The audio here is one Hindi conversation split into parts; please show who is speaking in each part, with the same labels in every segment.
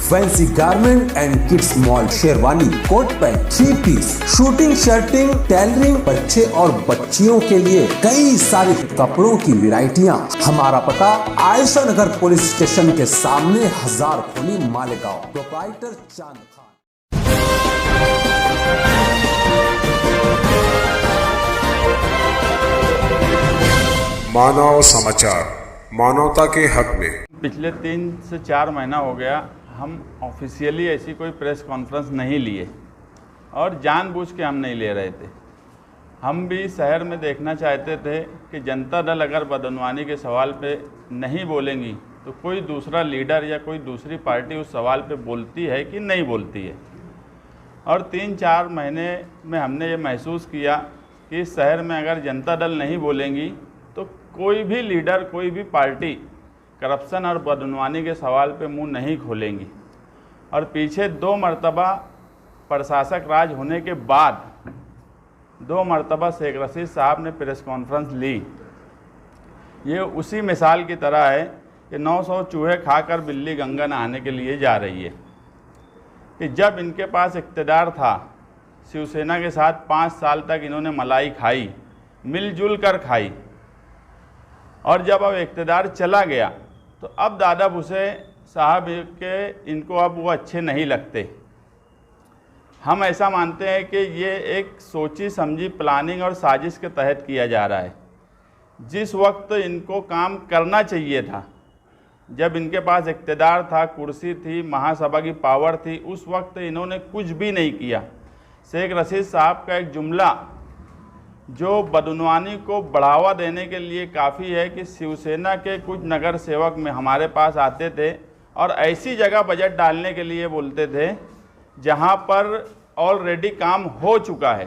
Speaker 1: Fancy garment and kids mall, sherwani, coat pants, 3 piece, suiting, shirting, tailoring, बच्चे और बच्चियों के लिए कई सारे कपड़ों की वैरायटियां। हमारा पता आयशा नगर पुलिस स्टेशन के सामने, हजार खोली, मालेगांव। प्रोप्राइटर चांद खान।
Speaker 2: मानव समाचार, मानवता के हक में।
Speaker 3: पिछले 3 से 4 महीना हो गया हम ऑफिशियली ऐसी कोई प्रेस कॉन्फ्रेंस नहीं लिए और जानबूझ के हम नहीं ले रहे थे। हम भी शहर में देखना चाहते थे कि जनता दल अगर बदनवानी के सवाल पे नहीं बोलेंगी तो कोई दूसरा लीडर या कोई दूसरी पार्टी उस सवाल पे बोलती है कि नहीं बोलती है। और 3-4 महीने में हमने ये महसूस किया कि इस शहर में अगर जनता दल नहीं बोलेंगी तो कोई भी लीडर, कोई भी पार्टी करप्शन और बदनवानी के सवाल पे मुंह नहीं खोलेंगी। और पीछे 2 मरतबा प्रशासक राज होने के बाद 2 मरतबा शेख रशीद साहब ने प्रेस कॉन्फ्रेंस ली। ये उसी मिसाल की तरह है कि 900 चूहे खाकर बिल्ली गंगा नहाने के लिए जा रही है। कि जब इनके पास इक़्तिदार था, शिवसेना के साथ 5 साल तक इन्होंने मलाई खाई, मिलजुल कर खाई, और जब अब इक़्तिदार चला गया तो अब दादा भूसे साहब के इनको अब वो अच्छे नहीं लगते। हम ऐसा मानते हैं कि ये एक सोची समझी प्लानिंग और साजिश के तहत किया जा रहा है। जिस वक्त इनको काम करना चाहिए था, जब इनके पास इक़्तिदार था, कुर्सी थी, महासभा की पावर थी, उस वक्त इन्होंने कुछ भी नहीं किया। शेख रशीद साहब का एक जुमला जो बदनवानी को बढ़ावा देने के लिए काफ़ी है कि शिवसेना के कुछ नगर सेवक में हमारे पास आते थे और ऐसी जगह बजट डालने के लिए बोलते थे जहां पर ऑलरेडी काम हो चुका है।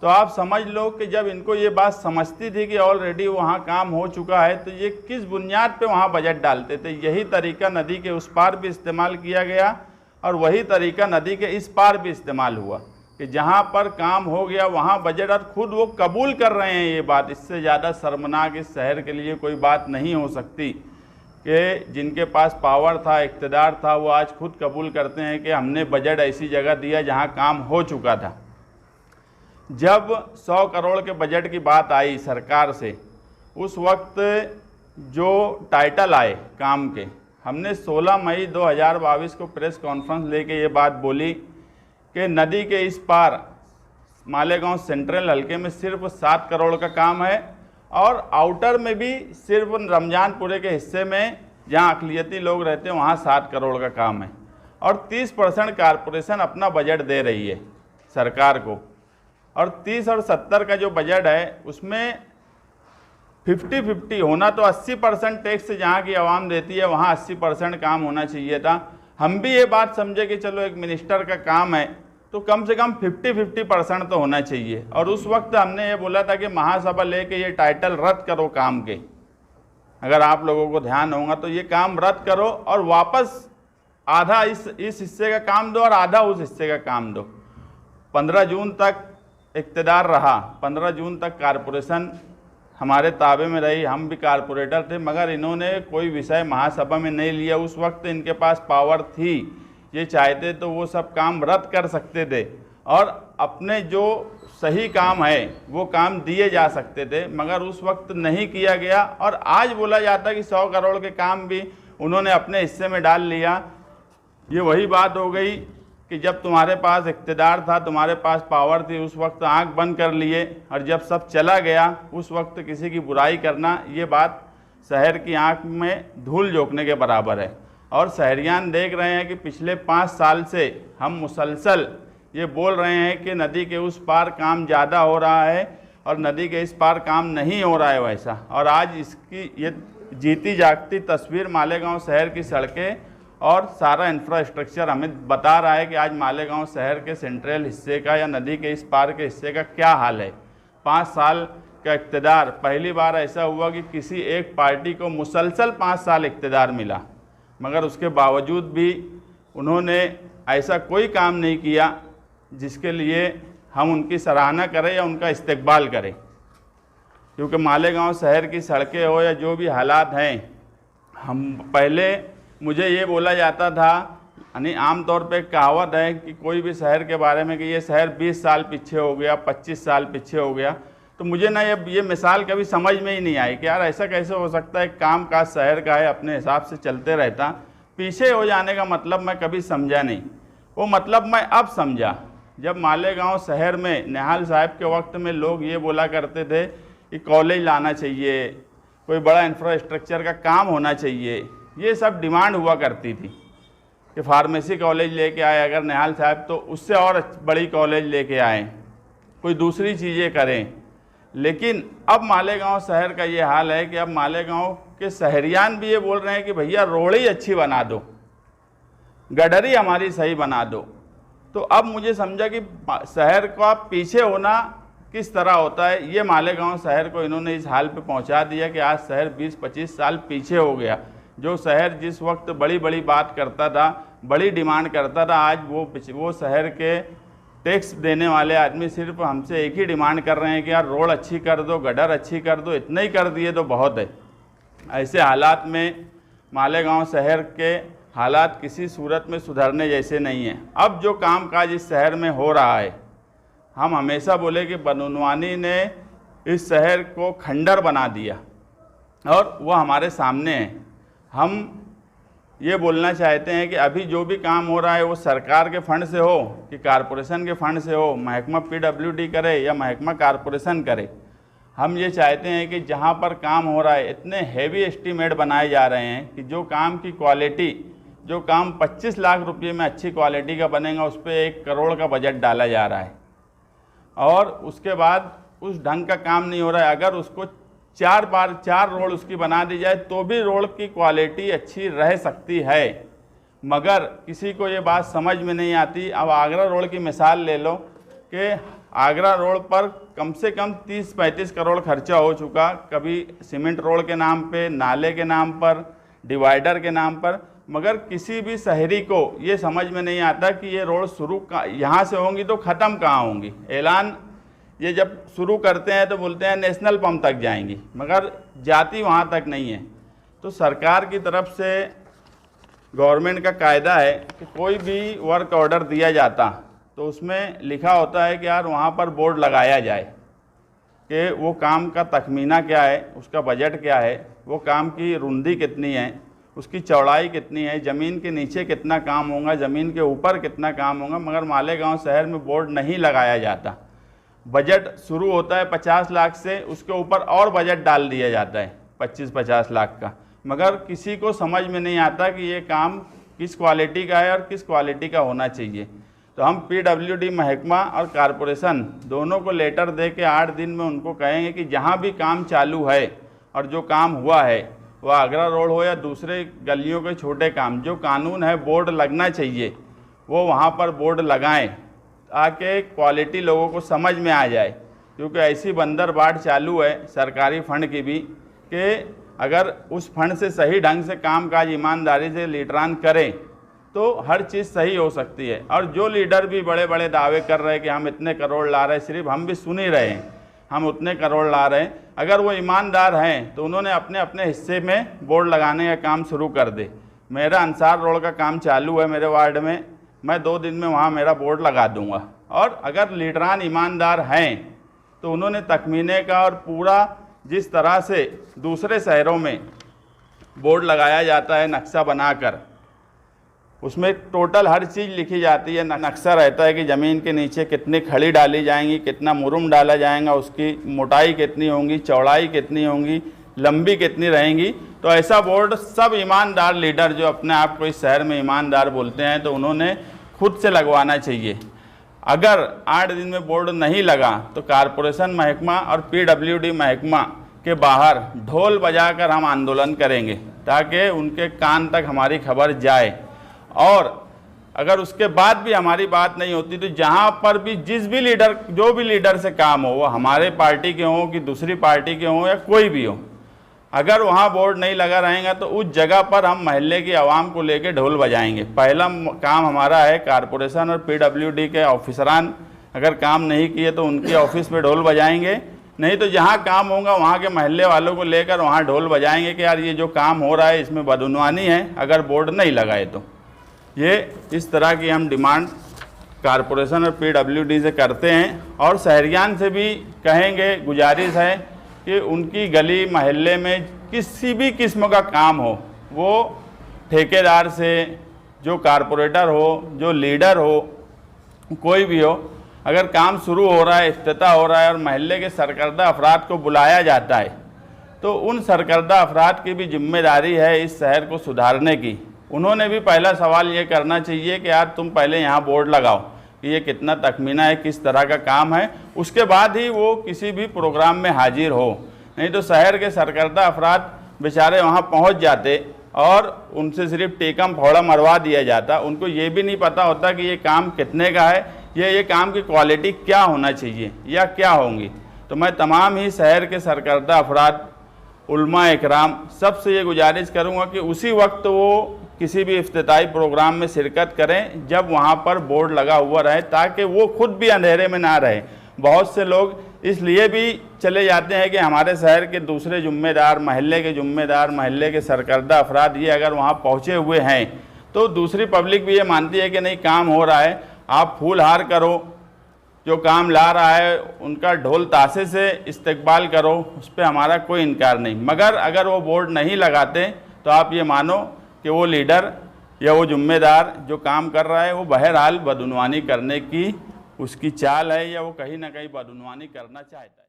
Speaker 3: तो आप समझ लो कि जब इनको ये बात समझती थी कि ऑलरेडी वहां काम हो चुका है तो ये किस बुनियाद पे वहां बजट डालते थे। यही तरीका नदी के उस पार भी इस्तेमाल किया गया और वही तरीका नदी के इस पार भी इस्तेमाल हुआ कि जहां पर काम हो गया वहां बजट, और खुद वो कबूल कर रहे हैं ये बात। इससे ज़्यादा शर्मनाक इस शहर के लिए कोई बात नहीं हो सकती कि जिनके पास पावर था, इक़्तिदार था, वो आज खुद कबूल करते हैं कि हमने बजट ऐसी जगह दिया जहां काम हो चुका था। जब 100 करोड़ के बजट की बात आई सरकार से, उस वक्त जो टाइटल आए काम के, हमने 16 मई 2022 को प्रेस कॉन्फ्रेंस लेके ये बात बोली कि नदी के इस पार मालेगांव सेंट्रल हल्के में सिर्फ 7 करोड़ का काम है और आउटर में भी सिर्फ रमजानपुरे के हिस्से में जहां अक़लियती लोग रहते हैं वहां 7 करोड़ का काम है। और 30% कारपोरेशन अपना बजट दे रही है सरकार को, और 30 और 70 का जो बजट है उसमें 50-50 होना तो 80% टैक्स जहाँ की आवाम देती है वहाँ 80% काम होना चाहिए था। हम भी ये बात समझे कि चलो एक मिनिस्टर का काम है तो कम से कम 50-50% तो होना चाहिए। और उस वक्त हमने ये बोला था कि महासभा लेके ये टाइटल रद्द करो काम के। अगर आप लोगों को ध्यान होगा तो ये काम रद्द करो और वापस आधा इस हिस्से का काम दो और आधा उस हिस्से का काम दो। 15 जून तक इक़्तिदार रहा, 15 जून तक कारपोरेशन हमारे ताबे में रही, हम भी कारपोरेटर थे, मगर इन्होंने कोई विषय महासभा में नहीं लिया। उस वक्त इनके पास पावर थी, ये चाहते तो वो सब काम रद्द कर सकते थे और अपने जो सही काम है वो काम दिए जा सकते थे, मगर उस वक्त नहीं किया गया। और आज बोला जाता कि 100 करोड़ के काम भी उन्होंने अपने हिस्से में डाल लिया। ये वही बात हो गई कि जब तुम्हारे पास इक़्तिदार था, तुम्हारे पास पावर थी, उस वक्त आंख बंद कर लिए, और जब सब चला गया उस वक्त किसी की बुराई करना, ये बात शहर की आंख में धूल झोंकने के बराबर है। और शहरियान देख रहे हैं कि पिछले 5 साल से हम मुसलसल ये बोल रहे हैं कि नदी के उस पार काम ज़्यादा हो रहा है और नदी के इस पार काम नहीं हो रहा है वैसा। और आज इसकी ये जीती जागती तस्वीर मालेगांव शहर की सड़कें और सारा इंफ्रास्ट्रक्चर हमें बता रहा है कि आज मालेगांव शहर के सेंट्रल हिस्से का या नदी के इस पार के हिस्से का क्या हाल है। 5 साल का इक़्तिदार, पहली बार ऐसा हुआ कि किसी एक पार्टी को मुसलसल 5 साल इक़्तिदार मिला, मगर उसके बावजूद भी उन्होंने ऐसा कोई काम नहीं किया जिसके लिए हम उनकी सराहना करें या उनका इस्तकबाल करें। क्योंकि मालेगांव शहर की सड़कें हो या जो भी हालात हैं, हम पहले मुझे ये बोला जाता था, यानी आम तौर पे कहावत है कि कोई भी शहर के बारे में कि ये शहर 20 साल पीछे हो गया, 25 साल पीछे हो गया। तो मुझे ना ये मिसाल कभी समझ में ही नहीं आई कि यार ऐसा कैसे हो सकता है, काम काज शहर का है, अपने हिसाब से चलते रहता, पीछे हो जाने का मतलब मैं कभी समझा नहीं। वो मतलब मैं अब समझा, जब मालेगांव शहर में निहाल साहब के वक्त में लोग ये बोला करते थे कि कॉलेज लाना चाहिए, कोई बड़ा इंफ्रास्ट्रक्चर का काम होना चाहिए, ये सब डिमांड हुआ करती थी कि फार्मेसी कॉलेज लेके आए अगर निहाल साहब तो उससे और बड़ी कॉलेज लेके आए, कोई दूसरी चीज़ें करें। लेकिन अब मालेगांव शहर का ये हाल है कि अब मालेगांव के शहरियान भी ये बोल रहे हैं कि भैया रोड ही अच्छी बना दो, गडरी हमारी सही बना दो। तो अब मुझे समझा कि शहर का पीछे होना किस तरह होता है, ये मालेगांव शहर को इन्होंने इस हाल पे पहुंचा दिया कि आज शहर 20-25 साल पीछे हो गया। जो शहर जिस वक्त बड़ी बड़ी बात करता था, बड़ी डिमांड करता था, आज वो शहर के टैक्स देने वाले आदमी सिर्फ हमसे एक ही डिमांड कर रहे हैं कि यार रोड अच्छी कर दो, गटर अच्छी कर दो, इतना ही कर दिए तो बहुत है। ऐसे हालात में मालेगांव शहर के हालात किसी सूरत में सुधरने जैसे नहीं हैं। अब जो कामकाज इस शहर में हो रहा है, हम हमेशा बोले कि बदनवानी ने इस शहर को खंडर बना दिया और वह हमारे सामने है। हम ये बोलना चाहते हैं कि अभी जो भी काम हो रहा है वो सरकार के फंड से हो कि कारपोरेशन के फंड से हो, महकमा PWD करे या महकमा कारपोरेशन करे, हम ये चाहते हैं कि जहाँ पर काम हो रहा है इतने हैवी एस्टीमेट बनाए जा रहे हैं कि जो काम की क्वालिटी, जो काम 25 लाख रुपये में अच्छी क्वालिटी का बनेगा उस पर 1 करोड़ का बजट डाला जा रहा है और उसके बाद उस ढंग का काम नहीं हो रहा है। अगर उसको 4 रोड उसकी बना दी जाए तो भी रोड की क्वालिटी अच्छी रह सकती है, मगर किसी को ये बात समझ में नहीं आती। अब आगरा रोड की मिसाल ले लो कि आगरा रोड पर कम से कम 30-35 करोड़ खर्चा हो चुका, कभी सीमेंट रोड के नाम पे, नाले के नाम पर, डिवाइडर के नाम पर, मगर किसी भी शहरी को ये समझ में नहीं आता कि ये रोड शुरू यहाँ से होंगी तो ख़त्म कहाँ होंगी। ऐलान ये जब शुरू करते हैं तो बोलते हैं नेशनल पंप तक जाएंगी, मगर जाती वहाँ तक नहीं है। तो सरकार की तरफ से गवर्नमेंट का कायदा है कि कोई भी वर्क ऑर्डर दिया जाता तो उसमें लिखा होता है कि यार वहाँ पर बोर्ड लगाया जाए कि वो काम का तखमीना क्या है, उसका बजट क्या है, वो काम की रुंदी कितनी है, उसकी चौड़ाई कितनी है, ज़मीन के नीचे कितना काम होगा, ज़मीन के ऊपर कितना काम होगा। मगर मालेगांव शहर में बोर्ड नहीं लगाया जाता। बजट शुरू होता है 50 लाख से, उसके ऊपर और बजट डाल दिया जाता है 25-50 लाख का, मगर किसी को समझ में नहीं आता कि ये काम किस क्वालिटी का है और किस क्वालिटी का होना चाहिए। तो हम PWD महकमा और कारपोरेशन दोनों को लेटर दे के 8 दिन में उनको कहेंगे कि जहाँ भी काम चालू है और जो काम हुआ है, वह आगरा रोड हो या दूसरे गलियों के छोटे काम, जो कानून है बोर्ड लगना चाहिए वो वहाँ पर बोर्ड लगाएं ताकि क्वालिटी लोगों को समझ में आ जाए। क्योंकि ऐसी बंदरबाट चालू है सरकारी फंड की भी कि अगर उस फंड से सही ढंग से कामकाज ईमानदारी से लीडरान करें तो हर चीज़ सही हो सकती है। और जो लीडर भी बड़े बड़े दावे कर रहे हैं कि हम इतने करोड़ ला रहे हैं, सिर्फ हम भी सुन ही रहे हैं, हम उतने करोड़ ला रहे हैं, अगर वो ईमानदार हैं तो उन्होंने अपने अपने हिस्से में बोर्ड लगाने का काम शुरू कर दे। मेरा अंसार रोड का काम चालू है मेरे वार्ड में, मैं 2 दिन में वहाँ मेरा बोर्ड लगा दूंगा। और अगर लीडरान ईमानदार हैं तो उन्होंने तखमीने का और पूरा जिस तरह से दूसरे शहरों में बोर्ड लगाया जाता है नक्शा बनाकर, उसमें टोटल हर चीज़ लिखी जाती है, नक्शा रहता है कि ज़मीन के नीचे कितनी खड़ी डाली जाएंगी, कितना मुरुम डाला जाएगा, उसकी मोटाई कितनी होंगी, चौड़ाई कितनी होंगी, लंबी कितनी रहेंगी। तो ऐसा बोर्ड सब ईमानदार लीडर जो अपने आप को इस शहर में ईमानदार बोलते हैं तो उन्होंने खुद से लगवाना चाहिए। अगर 8 दिन में बोर्ड नहीं लगा तो कारपोरेशन महकमा और PWD महकमा के बाहर ढोल बजाकर हम आंदोलन करेंगे ताकि उनके कान तक हमारी खबर जाए। और अगर उसके बाद भी हमारी बात नहीं होती तो जहाँ पर भी जिस भी लीडर, जो भी लीडर से काम हो, वो हमारे पार्टी के हों कि दूसरी पार्टी के हों या कोई भी हो, अगर वहाँ बोर्ड नहीं लगा रहेगा तो उस जगह पर हम महल्ले की आवाम को लेके ढोल बजाएंगे। पहला काम हमारा है कारपोरेशन और PWD के ऑफिसरान अगर काम नहीं किए तो उनके ऑफिस में ढोल बजाएंगे नहीं तो जहाँ काम होगा वहाँ के महल्ले वालों को लेकर वहाँ ढोल बजाएंगे कि यार ये जो काम हो रहा है इसमें बदउनवानी है अगर बोर्ड नहीं लगाए तो। ये इस तरह की हम डिमांड कारपोरेशन और PWD से करते हैं और शहरियान से भी कहेंगे, गुजारिश है कि उनकी गली महल्ले में किसी भी किस्म का काम हो, वो ठेकेदार से, जो कारपोरेटर हो, जो लीडर हो, कोई भी हो, अगर काम शुरू हो रहा है, इफ्तिताह हो रहा है और महल्ले के सरकर्दा अफराद को बुलाया जाता है तो उन सरकर्दा अफराद की भी जिम्मेदारी है इस शहर को सुधारने की। उन्होंने भी पहला सवाल ये करना चाहिए कि यार तुम पहले यहाँ बोर्ड लगाओ कि ये कितना तखमीना है, किस तरह का काम है, उसके बाद ही वो किसी भी प्रोग्राम में हाजिर हो। नहीं तो शहर के सरकर्दा अफराद बेचारे वहाँ पहुँच जाते और उनसे सिर्फ टेकम फोड़ा मरवा दिया जाता। उनको ये भी नहीं पता होता कि ये काम कितने का है, ये काम की क्वालिटी क्या होना चाहिए या क्या होंगी। तो मैं तमाम ही शहर के सरकर्दा अफराद, उलमा इकराम, सबसे ये गुजारिश करूँगा कि उसी वक्त वो किसी भी इफ्तिताई प्रोग्राम में शिरकत करें जब वहाँ पर बोर्ड लगा हुआ रहे, ताकि वो खुद भी अंधेरे में ना रहे। बहुत से लोग इसलिए भी चले जाते हैं कि हमारे शहर के दूसरे ज़िम्मेदार, महल्ले के ज़िम्मेदार, महल्ले के सरकर्दा अफराद ये अगर वहाँ पहुँचे हुए हैं तो दूसरी पब्लिक भी ये मानती है कि नहीं काम हो रहा है, आप फूल हार करो, जो काम ला रहा है उनका ढोल ताशे से इस्तकबाल करो, उस पर हमारा कोई इनकार नहीं। मगर अगर वो बोर्ड नहीं लगाते तो आप ये मानो कि वो लीडर या वो ज़िम्मेदार जो काम कर रहा है वो बहरहाल बदउनवानी करने की उसकी चाल है या वो कहीं ना कहीं बदउनवानी करना चाहता है।